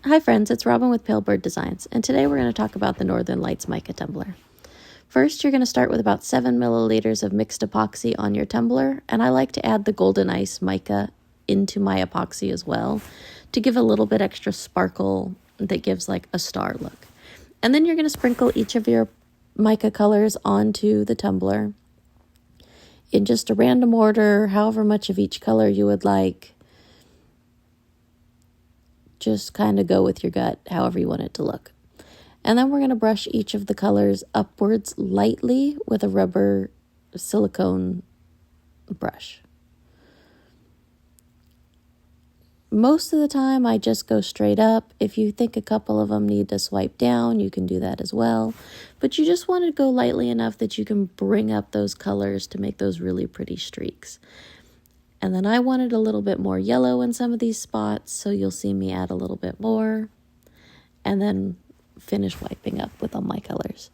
Hi friends, it's Robin with Pale Bird Designs, and today we're going to talk about the Northern Lights Mica tumbler. First, you're going to start with about 7 milliliters of mixed epoxy on your tumbler, and I like to add the Golden Ice mica into my epoxy as well to give a little bit extra sparkle that gives like a star look. And then you're going to sprinkle each of your mica colors onto the tumbler in just a random order, however much of each color you would like. Just kind of go with your gut, however you want it to look. And then we're going to brush each of the colors upwards lightly with a rubber silicone brush. Most of the time, I just go straight up. If you think a couple of them need to swipe down, you can do that as well. But you just want to go lightly enough that you can bring up those colors to make those really pretty streaks. And then I wanted a little bit more yellow in some of these spots, so you'll see me add a little bit more. And then finish wiping up with all my colors.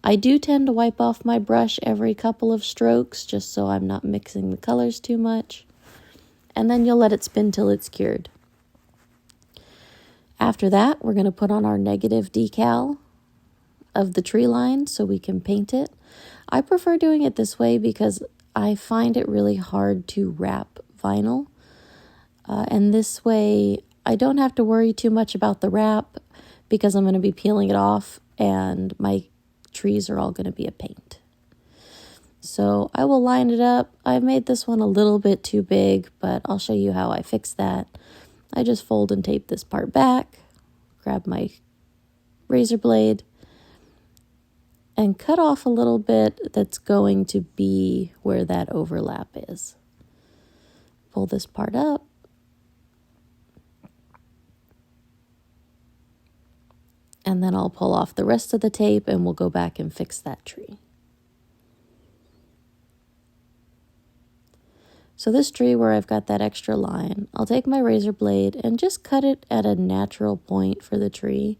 I do tend to wipe off my brush every couple of strokes, just so I'm not mixing the colors too much. And then you'll let it spin till it's cured. After that, we're going to put on our negative decal of the tree line so we can paint it. I prefer doing it this way because I find it really hard to wrap vinyl. And this way, I don't have to worry too much about the wrap because I'm going to be peeling it off and my trees are all going to be a paint. So I will line it up. I made this one a little bit too big, but I'll show you how I fix that. I just fold and tape this part back, grab my razor blade, and cut off a little bit that's going to be where that overlap is. Pull this part up. And then I'll pull off the rest of the tape and we'll go back and fix that tree. So this tree where I've got that extra line, I'll take my razor blade and just cut it at a natural point for the tree.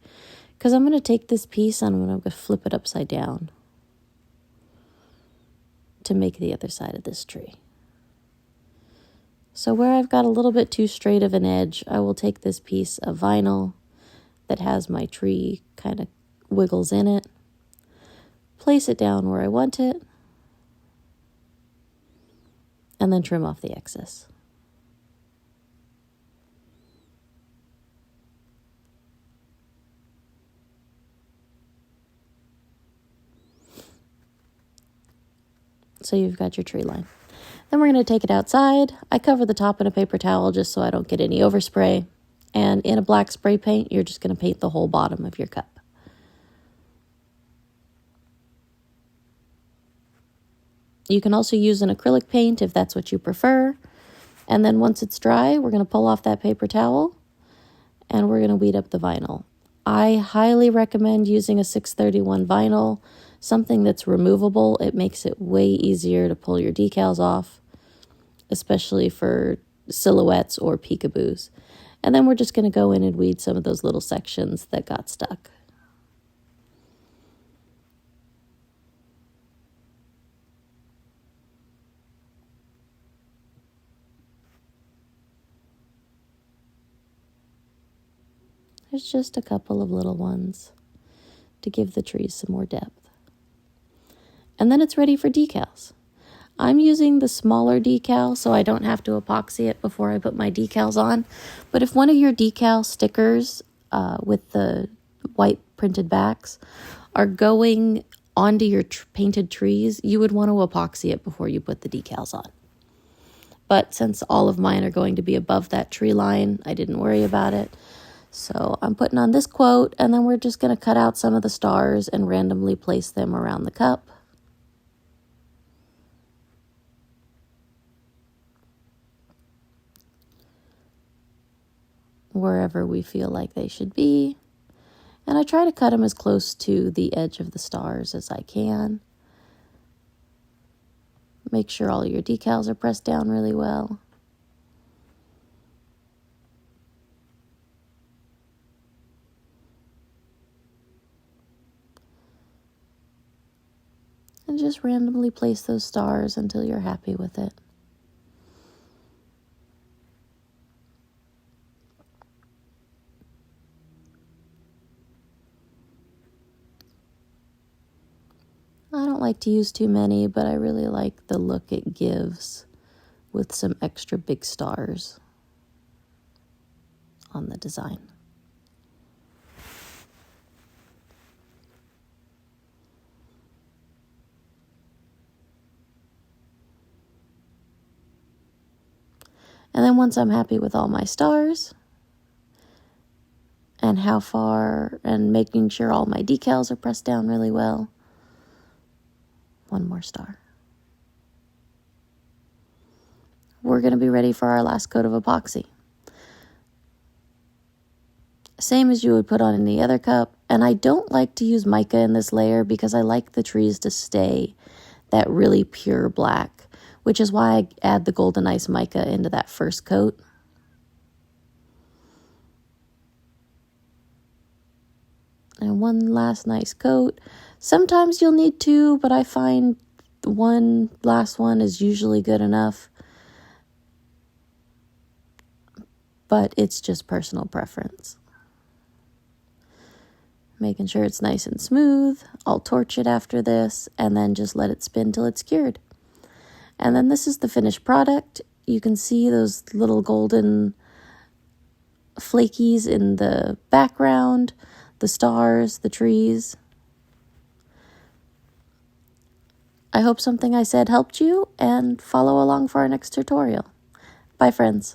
Because I'm going to take this piece and I'm going to flip it upside down to make the other side of this tree. So where I've got a little bit too straight of an edge, I will take this piece of vinyl that has my tree kind of wiggles in it, place it down where I want it, and then trim off the excess. So you've got your tree line. Then we're going to take it outside. I cover the top in a paper towel just so I don't get any overspray. And in a black spray paint, you're just going to paint the whole bottom of your cup. You can also use an acrylic paint if that's what you prefer. And then once it's dry, we're going to pull off that paper towel and we're going to weed up the vinyl. I highly recommend using a 631 vinyl, something that's removable. It makes it way easier to pull your decals off, especially for silhouettes or peekaboos. And then we're just going to go in and weed some of those little sections that got stuck. There's just a couple of little ones to give the trees some more depth. And then it's ready for decals. I'm using the smaller decal so I don't have to epoxy it before I put my decals on. But if one of your decal stickers with the white printed backs are going onto your painted trees, you would want to epoxy it before you put the decals on. But since all of mine are going to be above that tree line, I didn't worry about it. So I'm putting on this quote, and then we're just going to cut out some of the stars and randomly place them around the cup. Wherever we feel like they should be. And I try to cut them as close to the edge of the stars as I can. Make sure all your decals are pressed down really well. And just randomly place those stars until you're happy with it. don't like to use too many, but I really like the look it gives with some extra big stars on the design. And then once I'm happy with all my stars and how far, and making sure all my decals are pressed down really well, one more star. We're going to be ready for our last coat of epoxy. Same as you would put on any other cup. And I don't like to use mica in this layer because I like the trees to stay that really pure black, which is why I add the golden ice mica into that first coat. And one last nice coat. Sometimes you'll need two, but I find one last one is usually good enough. But it's just personal preference. Making sure it's nice and smooth. I'll torch it after this and then just let it spin till it's cured. And then this is the finished product. You can see those little golden flakies in the background, the stars, the trees. I hope something I said helped you, and follow along for our next tutorial. Bye, friends.